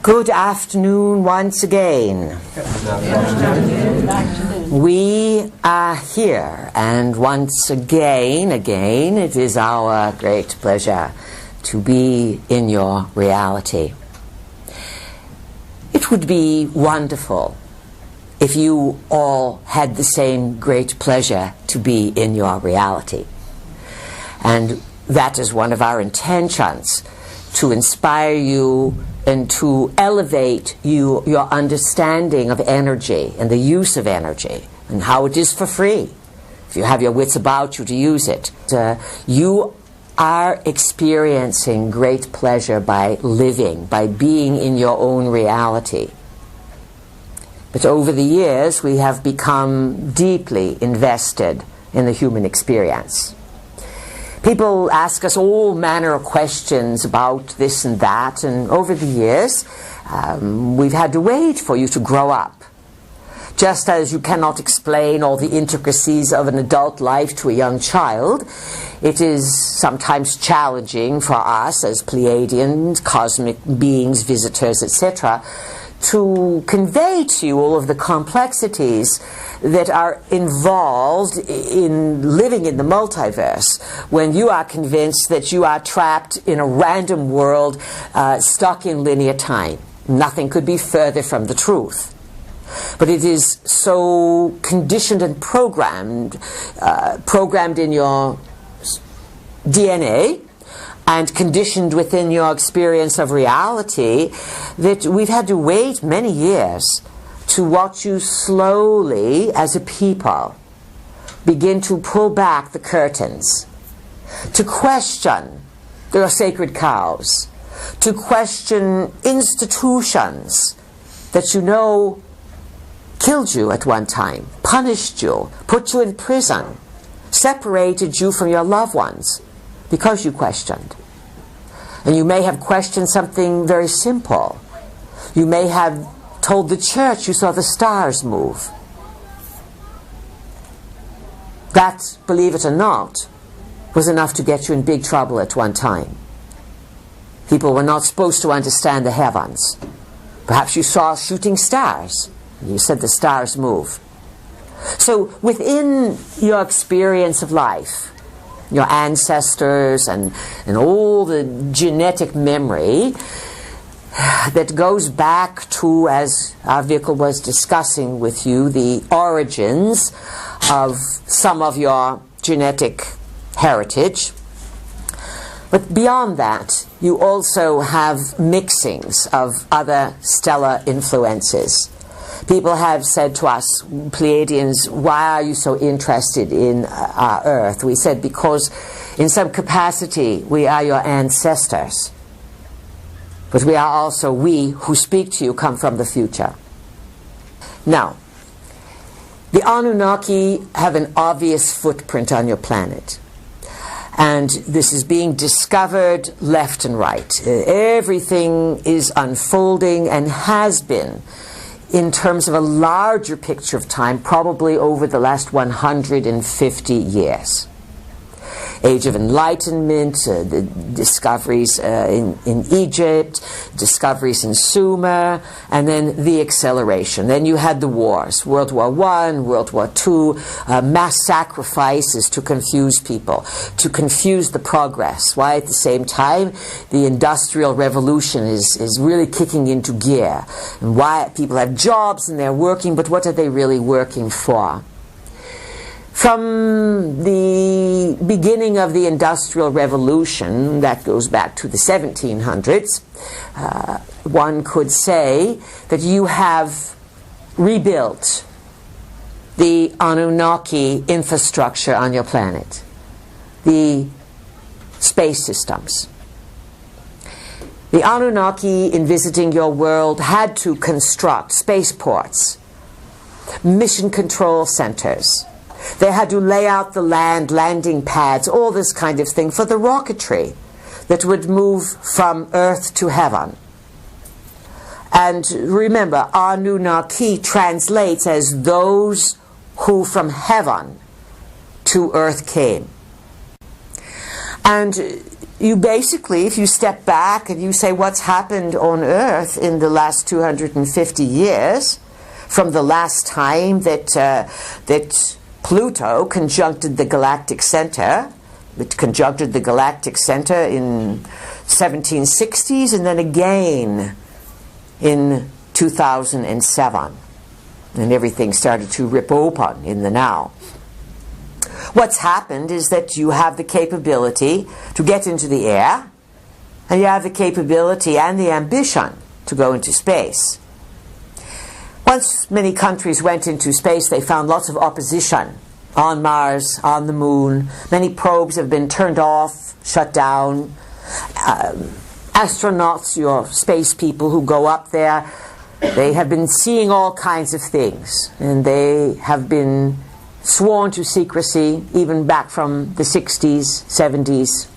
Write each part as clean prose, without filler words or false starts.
Good afternoon once again. We are here, and once again, it is our great pleasure to be in your reality. It would be wonderful if you all had the same great pleasure to be in your reality. And that is one of our intentions, to inspire you and to elevate your understanding of energy and the use of energy and how it is for free, if you have your wits about you, to use it. You are experiencing great pleasure by living, by being in your own reality. But over the years, we have become deeply invested in the human experience. People ask us all manner of questions about this and that, and over the years, we've had to wait for you to grow up. Just as you cannot explain all the intricacies of an adult life to a young child, it is sometimes challenging for us as Pleiadians, cosmic beings, visitors, etc., to convey to you all of the complexities that are involved in living in the multiverse when you are convinced that you are trapped in a random world, stuck in linear time. Nothing could be further from the truth. But it is so conditioned and programmed in your DNA, and conditioned within your experience of reality, that we've had to wait many years to watch you slowly, as a people, begin to pull back the curtains, to question their sacred cows, to question institutions that you know killed you at one time, punished you, put you in prison, separated you from your loved ones, because you questioned. And you may have questioned something very simple. You may have told the church you saw the stars move. That, believe it or not, was enough to get you in big trouble at one time. People were not supposed to understand the heavens. Perhaps you saw shooting stars, and you said the stars move. So within your experience of life, your ancestors and all the genetic memory that goes back to, as our vehicle was discussing with you, the origins of some of your genetic heritage. But beyond that, you also have mixings of other stellar influences. People have said to us, Pleiadians, why are you so interested in our Earth? We said, because in some capacity we are your ancestors. But we are also, we who speak to you come from the future. Now, the Anunnaki have an obvious footprint on your planet. And this is being discovered left and right. Everything is unfolding and has been, in terms of a larger picture of time, probably over the last 150 years. Age of Enlightenment, the discoveries in Egypt, discoveries in Sumer, and then the acceleration. Then you had the wars, World War I, World War II, mass sacrifices to confuse people, to confuse the progress. Why at the same time the Industrial Revolution is really kicking into gear, and why people have jobs and they're working, but what are they really working for? From the beginning of the Industrial Revolution, that goes back to the 1700s, one could say that you have rebuilt the Anunnaki infrastructure on your planet, the space systems. The Anunnaki, in visiting your world, had to construct spaceports, mission control centers. They had to lay out the land, landing pads, all this kind of thing for the rocketry that would move from Earth to heaven. And remember, Anunnaki translates as those who from heaven to Earth came. And you basically, if you step back and you say what's happened on Earth in the last 250 years, from the last time that Pluto conjuncted the galactic center, it conjuncted the galactic center in 1760s and then again in 2007. And everything started to rip open in the now. What's happened is that you have the capability to get into the air, and you have the capability and the ambition to go into space. Once many countries went into space, they found lots of opposition on Mars, on the moon. Many probes have been turned off, shut down. Astronauts, your space people who go up there, they have been seeing all kinds of things, and they have been sworn to secrecy, even back from the 60s, 70s.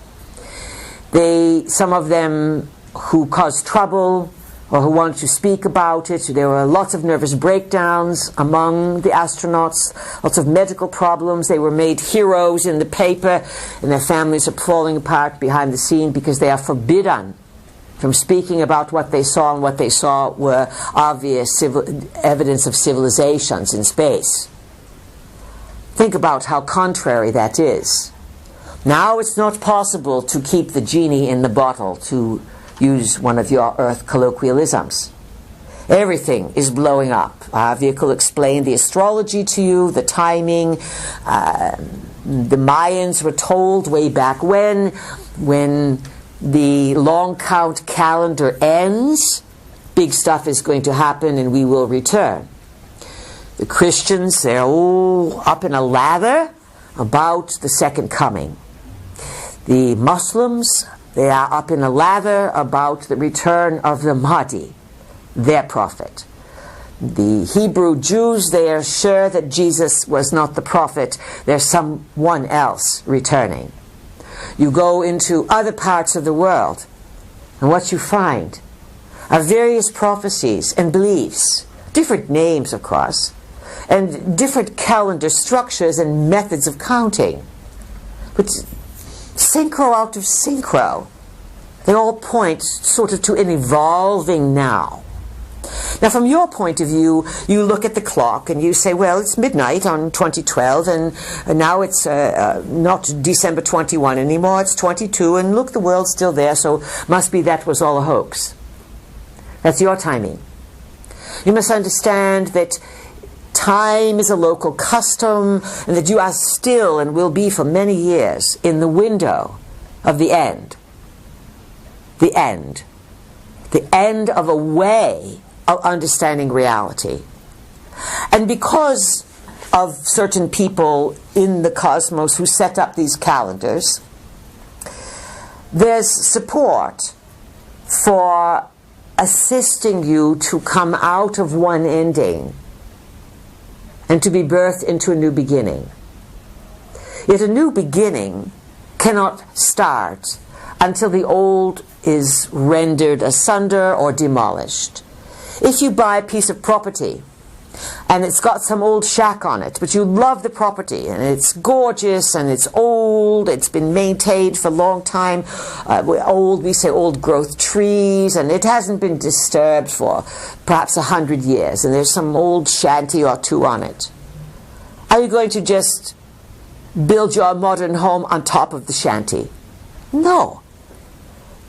Some of them who caused trouble or who wanted to speak about it, there were lots of nervous breakdowns among the astronauts, lots of medical problems. They were made heroes in the paper, and their families are falling apart behind the scene because they are forbidden from speaking about what they saw, and what they saw were obvious evidence of civilizations in space. Think about how contrary that is. Now it's not possible to keep the genie in the bottle, to use one of your Earth colloquialisms. Everything is blowing up. Avia will explain the astrology to you, the timing. The Mayans were told way back when the long count calendar ends, big stuff is going to happen and we will return. The Christians, they're all up in a lather about the second coming. The Muslims, they are up in a lather about the return of the Mahdi, their prophet. The Hebrew Jews, they are sure that Jesus was not the prophet. There's someone else returning. You go into other parts of the world, and what you find are various prophecies and beliefs, different names, of course, and different calendar structures and methods of counting. But synchro out of synchro, they all point sort of to an evolving now. Now, from your point of view, you look at the clock and you say, well, it's midnight on 2012, and now it's not December 21 anymore, it's 22, and look, the world's still there, so must be that was all a hoax. That's your timing. You must understand that time is a local custom, and that you are still and will be for many years in the window of the end. The end. The end of a way of understanding reality. And because of certain people in the cosmos who set up these calendars, there's support for assisting you to come out of one ending and to be birthed into a new beginning. Yet a new beginning cannot start until the old is rendered asunder or demolished. If you buy a piece of property and it's got some old shack on it, but you love the property and it's gorgeous and it's old, it's been maintained for a long time, we say old growth trees, and it hasn't been disturbed for perhaps 100 years, and there's some old shanty or two on it. Are you going to just build your modern home on top of the shanty? No.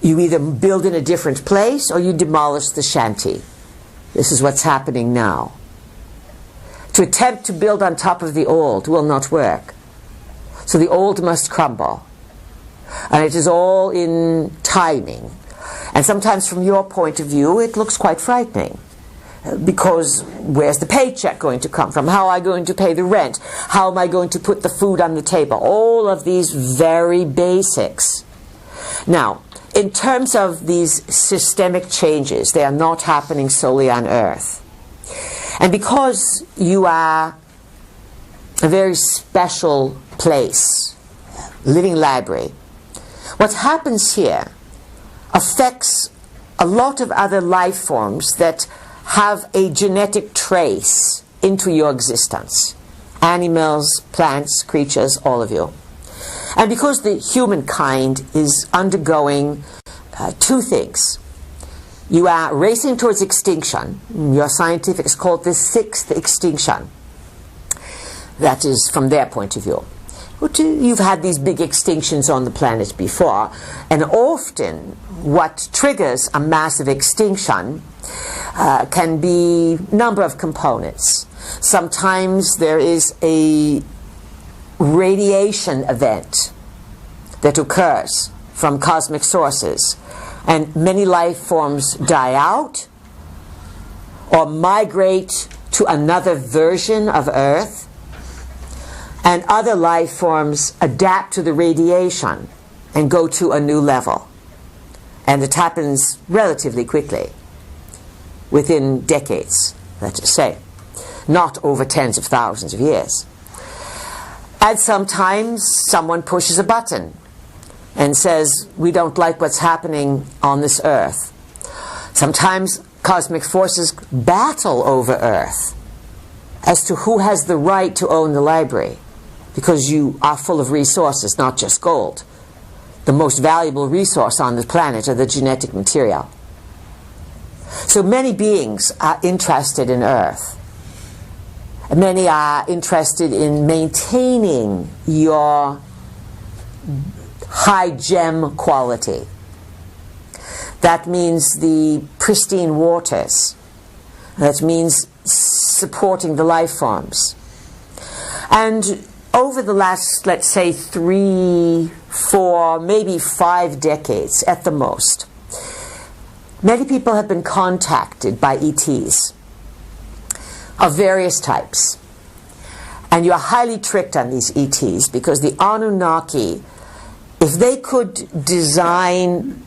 You either build in a different place or you demolish the shanty. This is what's happening now. To attempt to build on top of the old will not work. So the old must crumble. And it is all in timing. And sometimes from your point of view, it looks quite frightening. Because where's the paycheck going to come from? How am I going to pay the rent? How am I going to put the food on the table? All of these very basics. Now, in terms of these systemic changes, they are not happening solely on Earth. And because you are a very special place, living library, what happens here affects a lot of other life forms that have a genetic trace into your existence. Animals, plants, creatures, all of you. And because the humankind is undergoing two things. You are racing towards extinction. Your scientifics call it the sixth extinction. That is from their point of view. You've had these big extinctions on the planet before, and often what triggers a massive extinction can be a number of components. Sometimes there is a radiation event that occurs from cosmic sources, and many life forms die out or migrate to another version of Earth, and other life forms adapt to the radiation and go to a new level. And it happens relatively quickly, within decades, let's just say, not over tens of thousands of years. And sometimes someone pushes a button and says, we don't like what's happening on this Earth. Sometimes cosmic forces battle over Earth as to who has the right to own the library, because you are full of resources, not just gold. The most valuable resource on the planet are the genetic material. So many beings are interested in Earth. Many are interested in maintaining your high gem quality. That means the pristine waters. That means supporting the life forms. And over the last, let's say, 3, 4, maybe 5 decades at the most, many people have been contacted by ETs of various types. And you are highly tricked on these ETs, because the Anunnaki, if they could design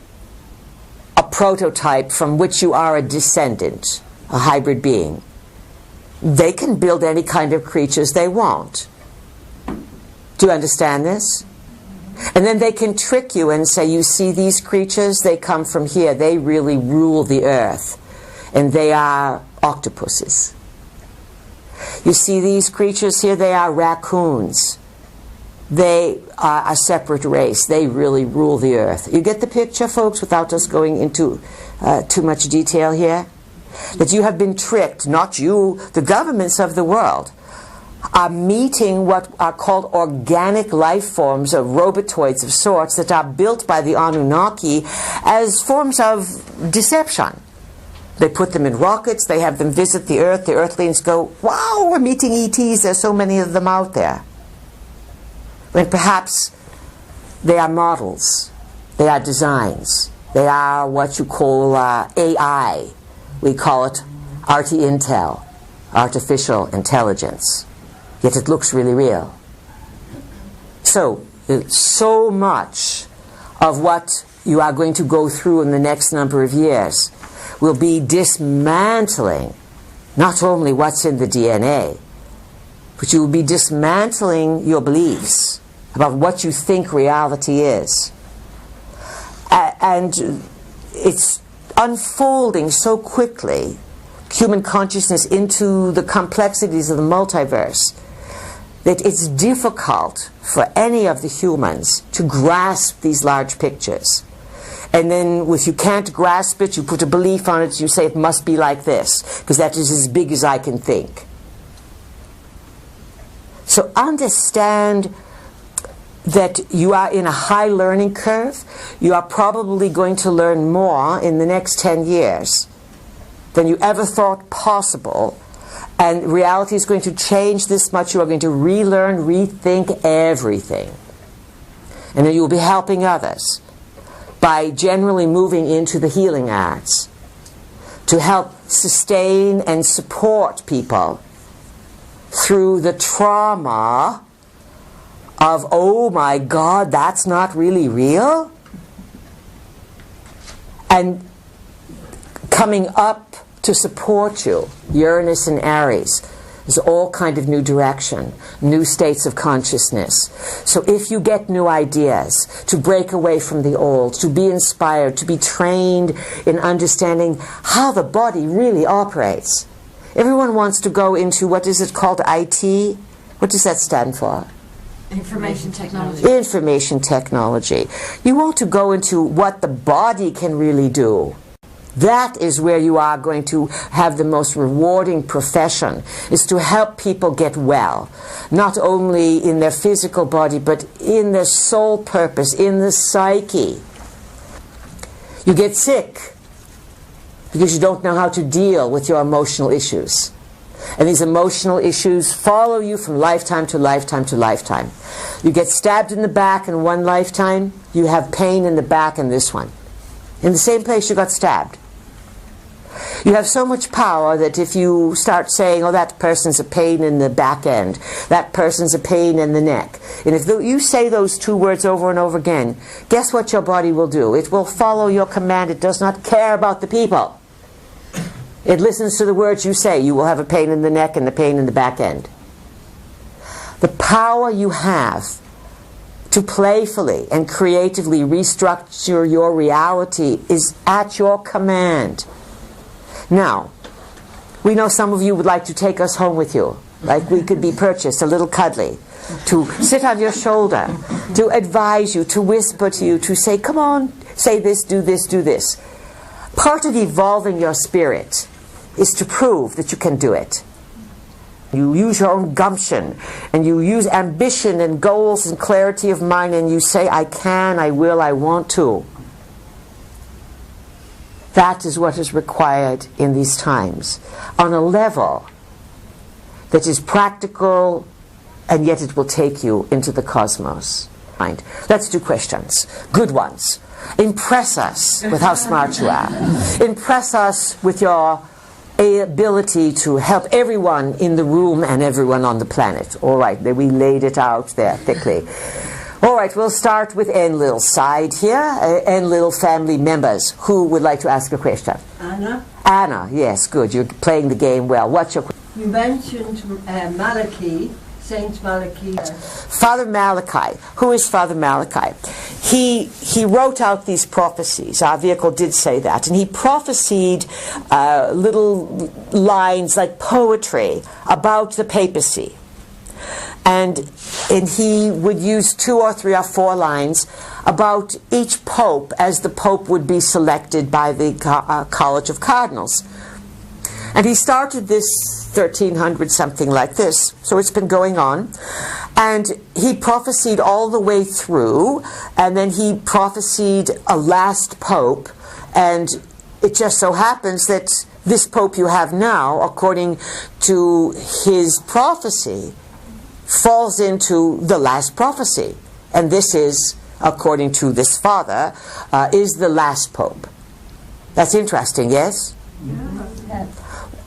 a prototype from which you are a descendant, a hybrid being, they can build any kind of creatures they want. Do you understand this? And then they can trick you and say, you see these creatures, they come from here, they really rule the Earth, and they are octopuses. You see these creatures here, they are raccoons. They are a separate race. They really rule the Earth. You get the picture, folks, without us going into too much detail here? That you have been tricked, not you, the governments of the world are meeting what are called organic life forms, or robotoids of sorts, that are built by the Anunnaki as forms of deception. They put them in rockets, they have them visit the Earth, the Earthlings go, wow, we're meeting ETs, there's so many of them out there. When perhaps they are models, they are designs, they are what you call AI. We call it RT Intel, artificial intelligence. Yet it looks really real. So much of what you are going to go through in the next number of years will be dismantling not only what's in the DNA, but you will be dismantling your beliefs about what you think reality is. And it's unfolding so quickly, human consciousness, into the complexities of the multiverse, that it's difficult for any of the humans to grasp these large pictures. And then if you can't grasp it, you put a belief on it, you say it must be like this, because that is as big as I can think. So understand that you are in a high learning curve. You are probably going to learn more in the next 10 years than you ever thought possible. And reality is going to change this much. You are going to relearn, rethink everything. And then you will be helping others by generally moving into the healing arts to help sustain and support people through the trauma of, oh my God, that's not really real? And coming up to support you, Uranus and Aries, is all kind of new direction, new states of consciousness. So if you get new ideas, to break away from the old, to be inspired, to be trained in understanding how the body really operates. Everyone wants to go into, what is it called, IT? What does that stand for? Information technology. Information technology. You want to go into what the body can really do. That is where you are going to have the most rewarding profession, is to help people get well. Not only in their physical body, but in their soul purpose, in the psyche. You get sick because you don't know how to deal with your emotional issues. And these emotional issues follow you from lifetime to lifetime to lifetime. You get stabbed in the back in one lifetime, you have pain in the back in this one. In the same place you got stabbed. You have so much power that if you start saying, oh, that person's a pain in the back end, that person's a pain in the neck, and if you say those two words over and over again, guess what your body will do? It will follow your command. It does not care about the people. It listens to the words you say. You will have a pain in the neck and the pain in the back end. The power you have to playfully and creatively restructure your reality is at your command. Now, we know some of you would like to take us home with you. Like we could be purchased, a little cuddly, to sit on your shoulder, to advise you, to whisper to you, to say, come on, say this, do this, do this. Part of evolving your spirit is to prove that you can do it. You use your own gumption, and you use ambition and goals and clarity of mind, and you say, I can, I will, I want to. That is what is required in these times, on a level that is practical, and yet it will take you into the cosmos. Let's do questions. Good ones. Impress us with how smart you are. Impress us with your ability to help everyone in the room and everyone on the planet. All right, we laid it out there thickly. All right, we'll start with Enlil's side here. Enlil family members. Who would like to ask a question? Anna? Anna, yes, good. You're playing the game well. What's your question? You mentioned Malachi, Saint Malachi. Father Malachi. Who is Father Malachi? He wrote out these prophecies. Our vehicle did say that. And he prophesied little lines like poetry about the papacy. And he would use 2 or 3 or 4 lines about each pope as the pope would be selected by the College of Cardinals. And he started this 1300, something like this. So it's been going on. And he prophesied all the way through, and then he prophesied a last pope. And it just so happens that this pope you have now, according to his prophecy, falls into the last prophecy. And this is, according to this father, is the last pope. That's interesting, yes? Yeah.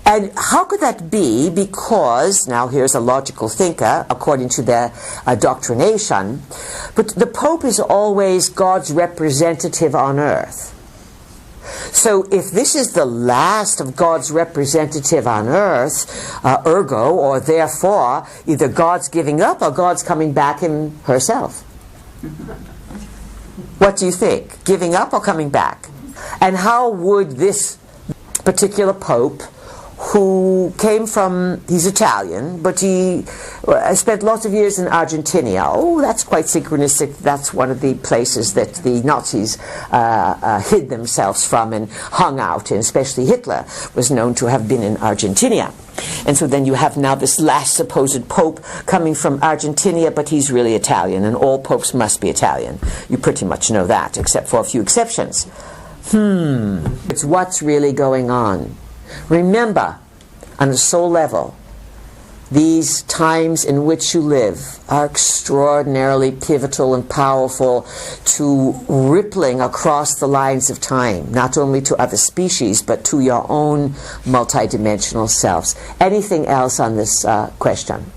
And how could that be? Because, now here's a logical thinker, according to their doctrination, but the Pope is always God's representative on earth. So if this is the last of God's representative on earth, ergo, or therefore, either God's giving up or God's coming back in herself. What do you think? Giving up or coming back? And how would this particular Pope, who came from, he's Italian, but he spent lots of years in Argentina. Oh, that's quite synchronistic. That's one of the places that the Nazis hid themselves from and hung out in. Especially Hitler was known to have been in Argentina. And so then you have now this last supposed Pope coming from Argentina, but he's really Italian, and all popes must be Italian. You pretty much know that, except for a few exceptions. It's what's really going on. Remember, on a soul level, these times in which you live are extraordinarily pivotal and powerful to rippling across the lines of time, not only to other species, but to your own multidimensional selves. Anything else on this question?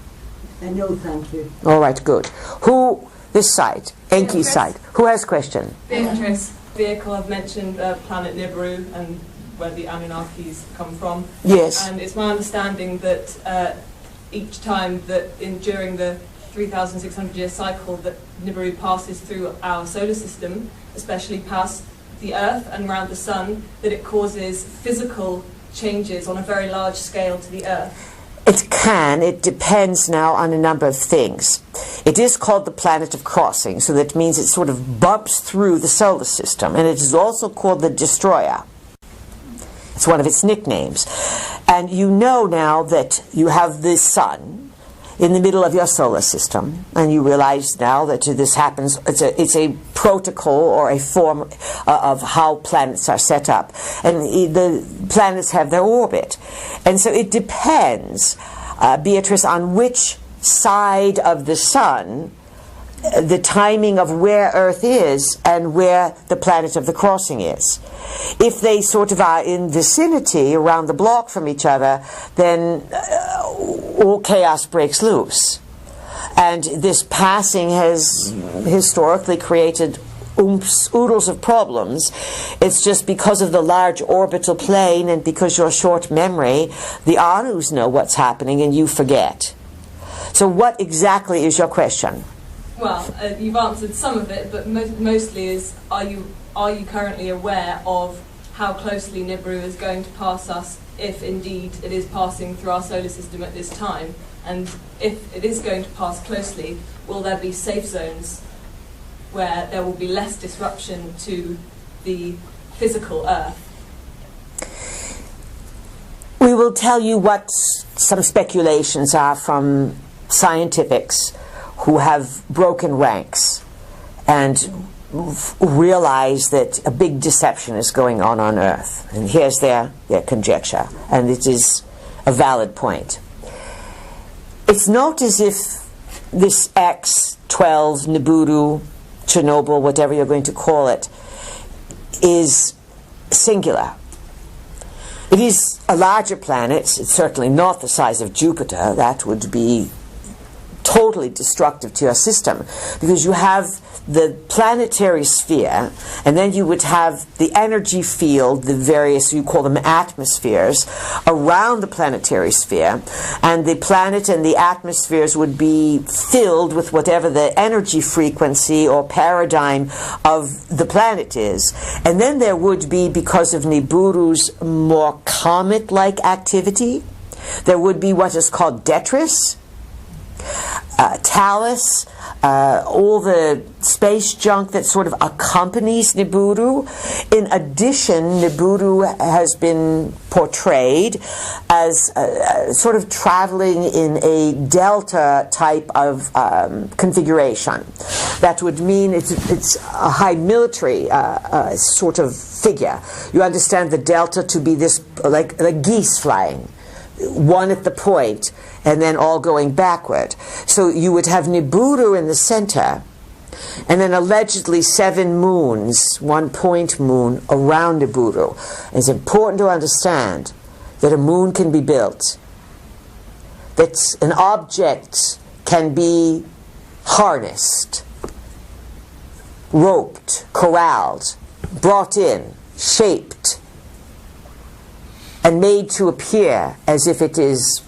No, thank you. All right, good. Who, this side, Enki's side, who has question? Beatrice, vehicle, I've mentioned planet Nibiru and where the Anunnakis come from. Yes. And it's my understanding that each time that during the 3,600 year cycle that Nibiru passes through our solar system, especially past the Earth and around the Sun, that it causes physical changes on a very large scale to the Earth. It can. It depends now on a number of things. It is called the planet of crossing, so that means it sort of bumps through the solar system. And it is also called the destroyer. It's one of its nicknames. And you know now that you have the sun in the middle of your solar system, and you realize now that this happens, it's a protocol or a form of how planets are set up. And the planets have their orbit. And so it depends, Beatrice, on which side of the sun, the timing of where Earth is and where the planet of the crossing is. If they sort of are in vicinity around the block from each other, then all chaos breaks loose. And this passing has historically created oodles of problems. It's just because of the large orbital plane and because your short memory, the Anus know what's happening and you forget. So what exactly is your question? Well, you've answered some of it, but mostly is, are you currently aware of how closely Nibiru is going to pass us, if indeed it is passing through our solar system at this time? And if it is going to pass closely, will there be safe zones where there will be less disruption to the physical Earth? We will tell you what some speculations are from scientifics who have broken ranks and realize that a big deception is going on Earth. And here's their conjecture, and it is a valid point. It's not as if this X12, Nibiru, Chernobyl, whatever you're going to call it, is singular. It is a larger planet. It's certainly not the size of Jupiter. That would be totally destructive to your system, because you have the planetary sphere, and then you would have the energy field, the various, you call them atmospheres, around the planetary sphere, and the planet and the atmospheres would be filled with whatever the energy frequency or paradigm of the planet is. And then there would be, because of Nibiru's more comet-like activity, there would be what is called detritus, Talus, all the space junk that sort of accompanies Nibiru. In addition, Nibiru has been portrayed as sort of traveling in a delta type of configuration. That would mean it's a high military sort of figure. You understand the delta to be this, like geese flying, one at the point, and then all going backward. So you would have Nibiru in the center, and then allegedly 7 moons, 1 point moon, around Nibiru. It's important to understand that a moon can be built, that an object can be harnessed, roped, corralled, brought in, shaped, and made to appear as if it is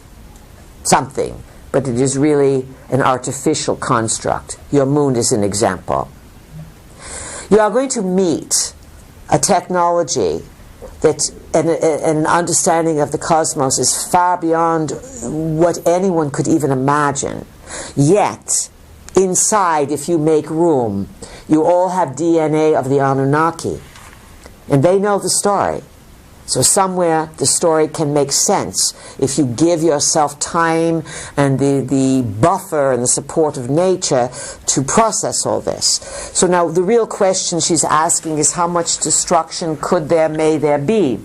something, but it is really an artificial construct. Your moon is an example. You are going to meet a technology that, and an understanding of the cosmos is far beyond what anyone could even imagine. Yet, inside, if you make room, you all have DNA of the Anunnaki, and they know the story. So somewhere the story can make sense if you give yourself time and the buffer and the support of nature to process all this. So now the real question she's asking is, how much destruction may there be?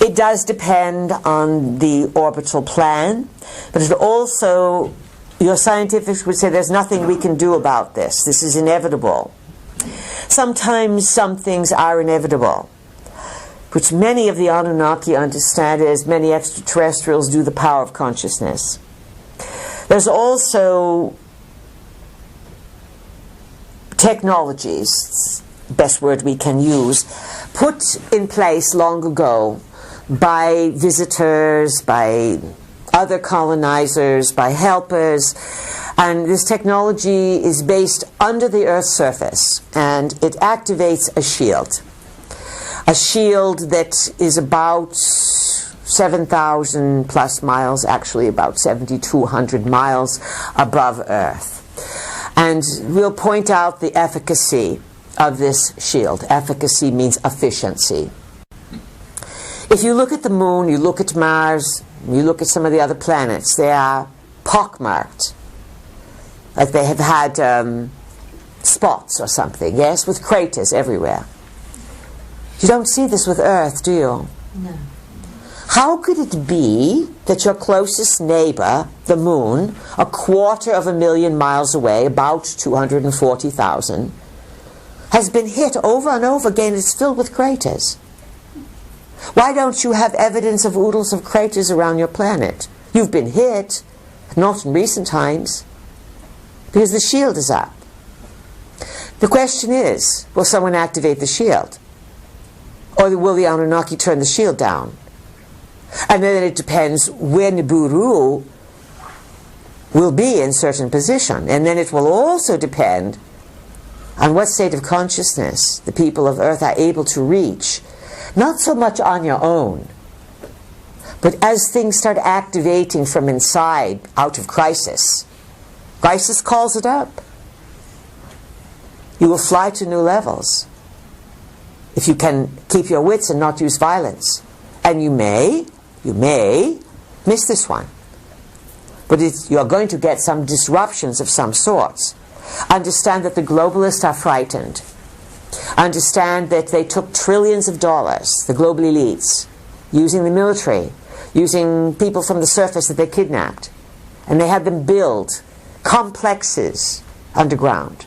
It does depend on the orbital plan, but it also, your scientifics would say, there's nothing we can do about this. This is inevitable. Sometimes some things are inevitable, which many of the Anunnaki understand as many extraterrestrials do the power of consciousness. There's also technologies, best word we can use, put in place long ago by visitors, by other colonizers, by helpers, and this technology is based under the Earth's surface, and it activates a shield. A shield that is about 7,000 plus miles, actually about 7,200 miles above Earth. And we'll point out the efficacy of this shield. Efficacy means efficiency. If you look at the moon, you look at Mars, you look at some of the other planets, they are pockmarked. Like they have had spots or something, yes, with craters everywhere. You don't see this with Earth, do you? No. How could it be that your closest neighbor, the moon, 250,000 miles away, about 240,000, has been hit over and over again? It's filled with craters. Why don't you have evidence of oodles of craters around your planet? You've been hit, not in recent times, because the shield is up. The question is, will someone activate the shield? Or will the Anunnaki turn the shield down? And then it depends where Nibiru will be in certain position. And then it will also depend on what state of consciousness the people of Earth are able to reach. Not so much on your own, but as things start activating from inside, out of crisis. Crisis calls it up. You will fly to new levels if you can keep your wits and not use violence. And you may miss this one. But you're going to get some disruptions of some sorts. Understand that the globalists are frightened. Understand that they took trillions of dollars, the global elites, using the military, using people from the surface that they kidnapped. And they had them build complexes underground.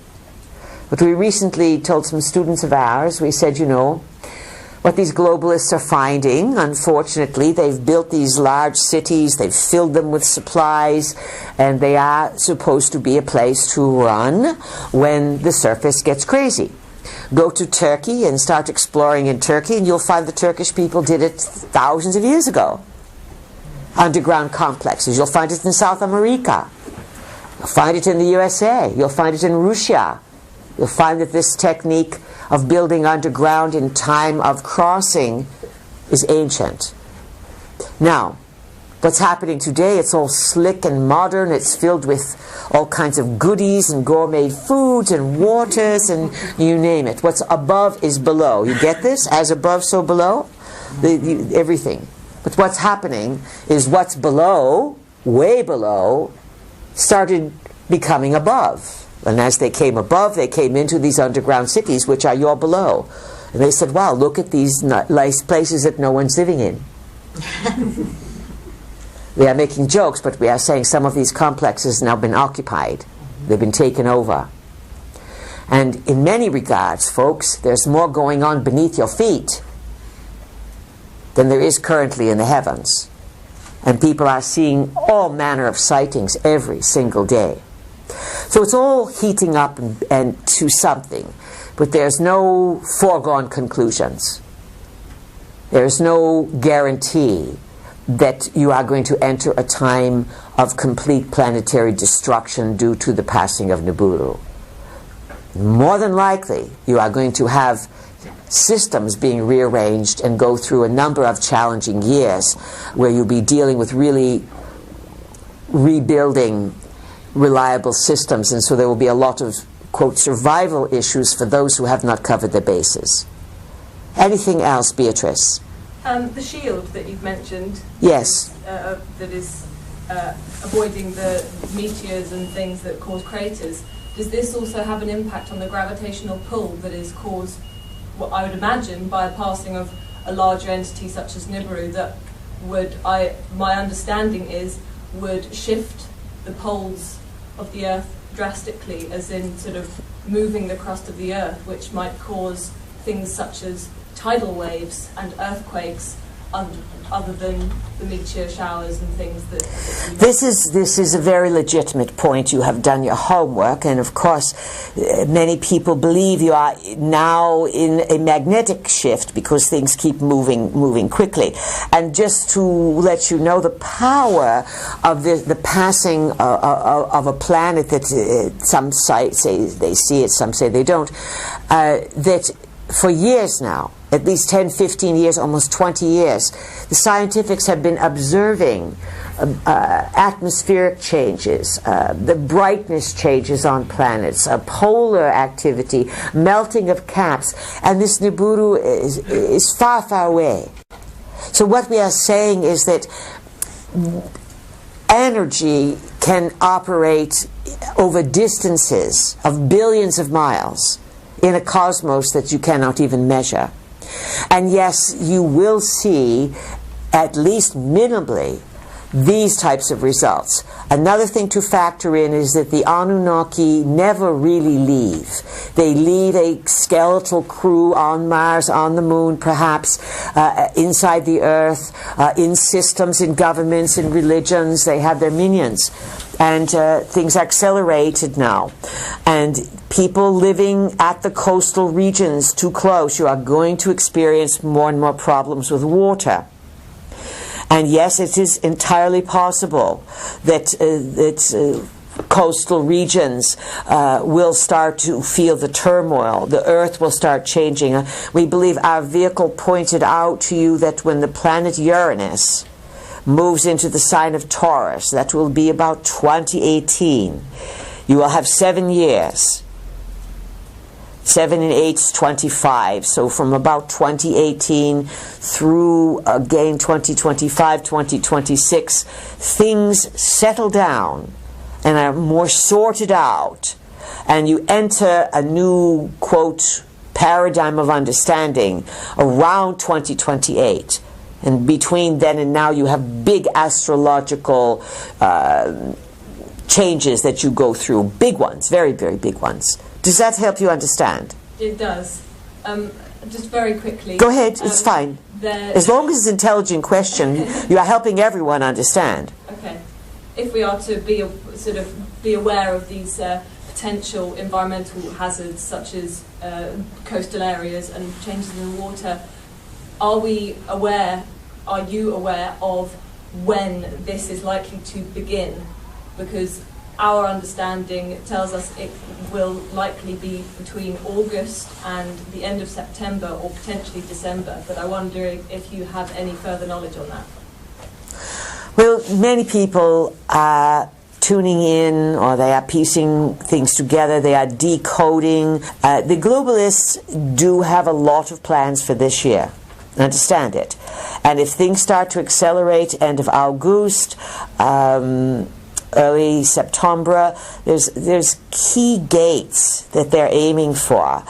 But we recently told some students of ours, we said, you know, what these globalists are finding, unfortunately, they've built these large cities, they've filled them with supplies, and they are supposed to be a place to run when the surface gets crazy. Go to Turkey and start exploring in Turkey, and you'll find the Turkish people did it thousands of years ago. Underground complexes. You'll find it in South America. You'll find it in the USA. You'll find it in Russia. You'll find that this technique of building underground in time of crossing is ancient. Now, what's happening today, it's all slick and modern. It's filled with all kinds of goodies and gourmet foods and waters and you name it. What's above is below. You get this? As above, so below? Everything. But what's happening is what's below, way below, started becoming above. And as they came above, they came into these underground cities, which are your below. And they said, wow, look at these nice places that no one's living in. We are making jokes, but we are saying some of these complexes have now been occupied. They've been taken over. And in many regards, folks, there's more going on beneath your feet than there is currently in the heavens. And people are seeing all manner of sightings every single day. So it's all heating up and to something, but there's no foregone conclusions. There's no guarantee that you are going to enter a time of complete planetary destruction due to the passing of Nibiru. More than likely, you are going to have systems being rearranged and go through a number of challenging years where you'll be dealing with really rebuilding reliable systems, and so there will be a lot of, quote, survival issues for those who have not covered their bases. Anything else, Beatrice? The shield that you've mentioned. Yes. That is avoiding the meteors and things that cause craters. Does this also have an impact on the gravitational pull that is caused, what I would imagine, by a passing of a larger entity such as Nibiru that would, my understanding is, would shift the poles of the Earth drastically, as in sort of moving the crust of the Earth, which might cause things such as tidal waves and earthquakes, other than the meteor showers and things that this is a very legitimate point. You have done your homework, and of course many people believe you are now in a magnetic shift because things keep moving quickly. And just to let you know the power of the passing of a planet that some say they see it, some say they don't, that for years now at least 10, 15 years, almost 20 years, the scientifics have been observing atmospheric changes, the brightness changes on planets, polar activity, melting of caps, and this Nibiru is far, far away. So what we are saying is that energy can operate over distances of billions of miles in a cosmos that you cannot even measure. And yes, you will see, at least minimally, these types of results. Another thing to factor in is that the Anunnaki never really leave. They leave a skeletal crew on Mars, on the Moon perhaps, inside the Earth, in systems, in governments, in religions. They have their minions. And things are accelerated now. And people living at the coastal regions too close, you are going to experience more and more problems with water. And yes, it is entirely possible that coastal regions will start to feel the turmoil. The Earth will start changing. We believe our vehicle pointed out to you that when the planet Uranus moves into the sign of Taurus, that will be about 2018. You will have 7 years. 7 and 8 is 25. So from about 2018 through again 2025, 2026, things settle down and are more sorted out. And you enter a new, quote, paradigm of understanding around 2028. And between then and now, you have big astrological changes that you go through. Big ones, very, very big ones. Does that help you understand? It does. Just very quickly. Go ahead, it's fine. As long as it's an intelligent question, you are helping everyone understand. Okay. If we are to be be aware of these potential environmental hazards, such as coastal areas and changes in the water, are you aware of when this is likely to begin? Because our understanding tells us it will likely be between August and the end of September or potentially December, but I wonder if you have any further knowledge on that. Well, many people are tuning in, or they are piecing things together, they are decoding. The globalists do have a lot of plans for this year. Understand it. And if things start to accelerate end of August, early September, there's key gates that they're aiming for.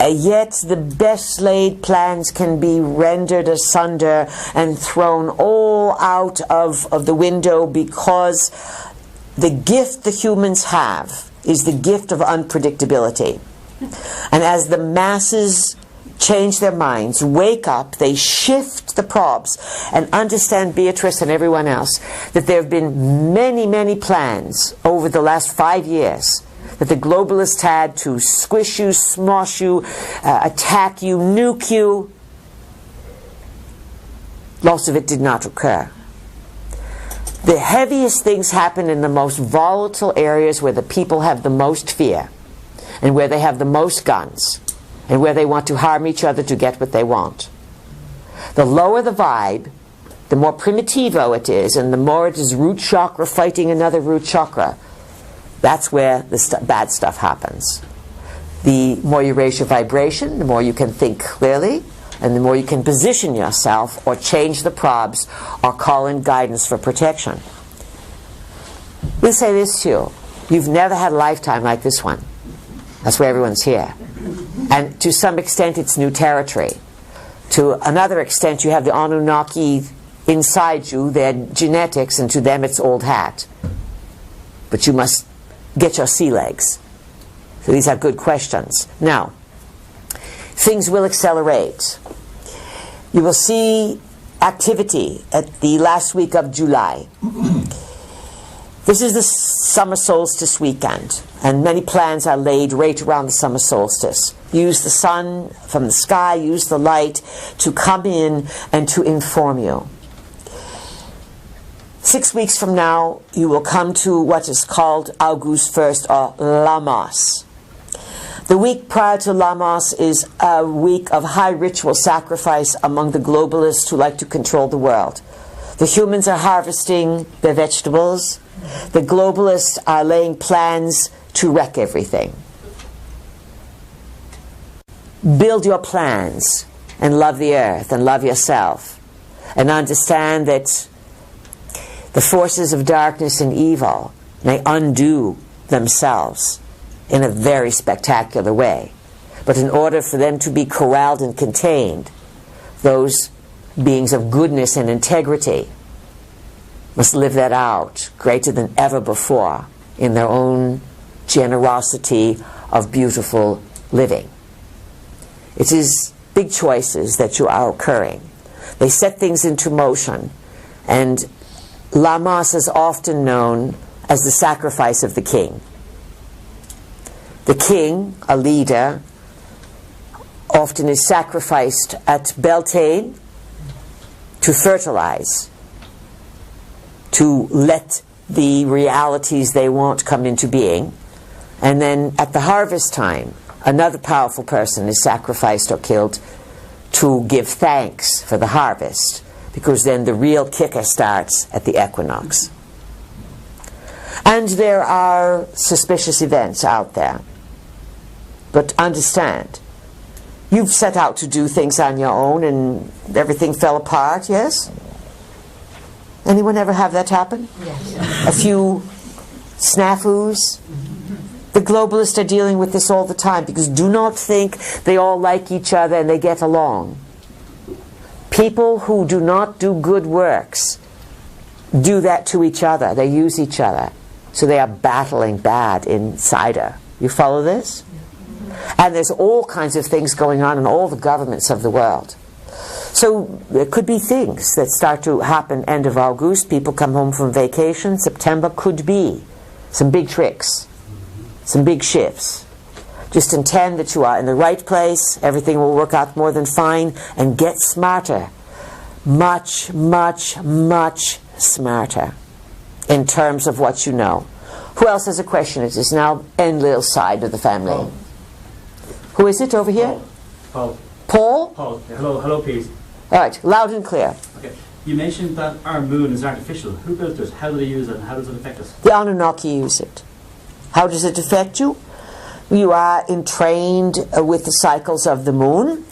Yet the best laid plans can be rendered asunder and thrown all out of the window, because the gift the humans have is the gift of unpredictability. And as the masses change their minds, wake up, they shift the probes, and understand, Beatrice and everyone else, that there have been many, many plans over the last 5 years that the globalists had to squish you, smosh you, attack you, nuke you. Lots of it did not occur. The heaviest things happen in the most volatile areas, where the people have the most fear and where they have the most guns, and where they want to harm each other to get what they want. The lower the vibe, the more primitivo it is, and the more it is root chakra fighting another root chakra. That's where the bad stuff happens. The more you raise your vibration, the more you can think clearly, and the more you can position yourself or change the probes or call in guidance for protection. We'll say this to you. You've never had a lifetime like this one. That's why everyone's here. And to some extent, it's new territory. To another extent, you have the Anunnaki inside you, their genetics, and to them it's old hat. But you must get your sea legs. So these are good questions. Now, things will accelerate. You will see activity at the last week of July. This is the summer solstice weekend, and many plans are laid right around the summer solstice. Use the sun from the sky, use the light to come in and to inform you. 6 weeks from now, you will come to what is called August 1st, or Lamos. The week prior to Lammas is a week of high ritual sacrifice among the globalists who like to control the world. The humans are harvesting their vegetables. The globalists are laying plans to wreck everything. Build your plans and love the earth and love yourself, and understand that the forces of darkness and evil may undo themselves in a very spectacular way. But in order for them to be corralled and contained, those beings of goodness and integrity must live that out greater than ever before in their own generosity of beautiful living. It is big choices that are occurring. They set things into motion, and Lammas is often known as the sacrifice of the king. The king, a leader, often is sacrificed at Beltane to fertilize, to let the realities they want come into being. And then at the harvest time, another powerful person is sacrificed or killed to give thanks for the harvest, because then the real kicker starts at the equinox. And there are suspicious events out there. But understand, you've set out to do things on your own and everything fell apart, yes? Anyone ever have that happen? Yes. A few snafus? The globalists are dealing with this all the time, because do not think they all like each other and they get along. People who do not do good works do that to each other. They use each other. So they are battling bad inside. You follow this? And there's all kinds of things going on in all the governments of the world. So there could be things that start to happen end of August. People come home from vacation. September could be some big tricks, some big shifts. Just intend that you are in the right place. Everything will work out more than fine. And get smarter. Much, much, much smarter in terms of what you know. Who else has a question? It is now Enlil's side of the family. Paul. Who is it over here? Paul. Paul? Paul. Yeah, hello, please. All right, loud and clear. Okay. You mentioned that our moon is artificial. Who built it? How do they use it? And how does it affect us? The Anunnaki use it. How does it affect you? You are entrained with the cycles of the moon.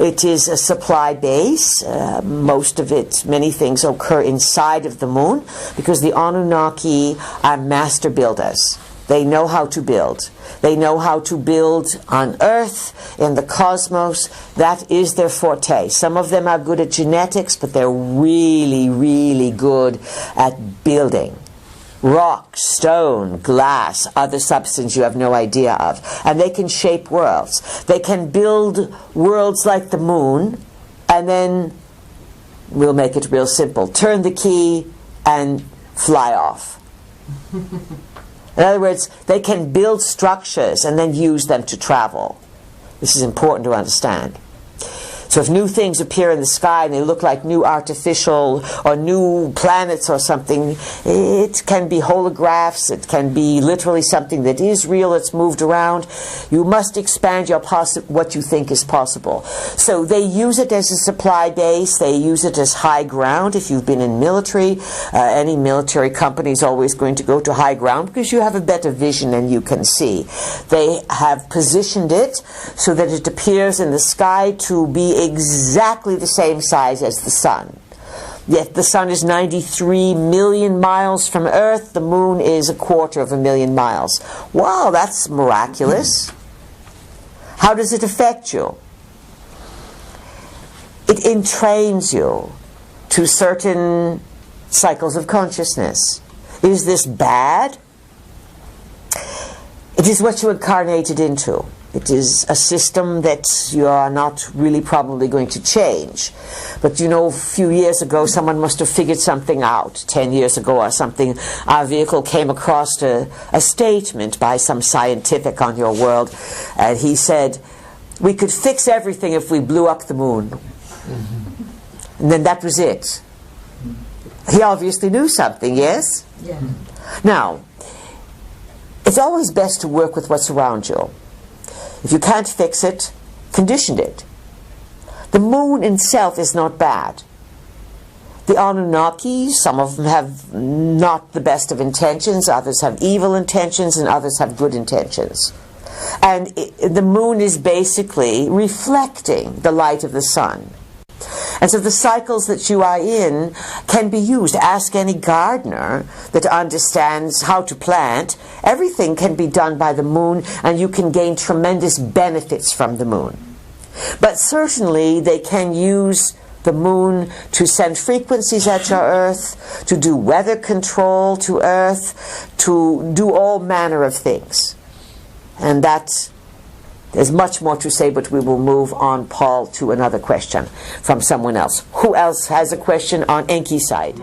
It is a supply base. Most of it, many things occur inside of the moon, because the Anunnaki are master builders. They know how to build. They know how to build on Earth, in the cosmos. That is their forte. Some of them are good at genetics, but they're really, really good at building. Rock, stone, glass, other substance you have no idea of. And they can shape worlds. They can build worlds like the moon, and then, we'll make it real simple, turn the key and fly off. In other words, they can build structures and then use them to travel. This is important to understand. So if new things appear in the sky and they look like new artificial or new planets or something, it can be holographs, it can be literally something that is real, it's moved around. You must expand your what you think is possible. So they use it as a supply base, they use it as high ground. If you've been in military, any military company is always going to go to high ground because you have a better vision and you can see. They have positioned it so that it appears in the sky to be exactly the same size as the sun. Yet the sun is 93 million miles from Earth, the moon is 250,000 miles. Wow, that's miraculous. How does it affect you? It entrains you to certain cycles of consciousness. Is this bad? It is what you incarnated into. It is a system that you are not really probably going to change. But you know, a few years ago, someone must have figured something out. 10 years ago or something, our vehicle came across a statement by some scientific on your world. And he said, we could fix everything if we blew up the moon. Mm-hmm. And then that was it. He obviously knew something, yes? Yeah. Now, it's always best to work with what's around you. If you can't fix it, condition it. The moon itself is not bad. The Anunnaki, some of them have not the best of intentions, others have evil intentions, and others have good intentions. And the moon is basically reflecting the light of the sun. And so the cycles that you are in can be used. Ask any gardener that understands how to plant. Everything can be done by the moon, and you can gain tremendous benefits from the moon. But certainly they can use the moon to send frequencies at your Earth, to do weather control to Earth, to do all manner of things. And there's much more to say, but we will move on, Paul, to another question from someone else. Who else has a question on Enki side?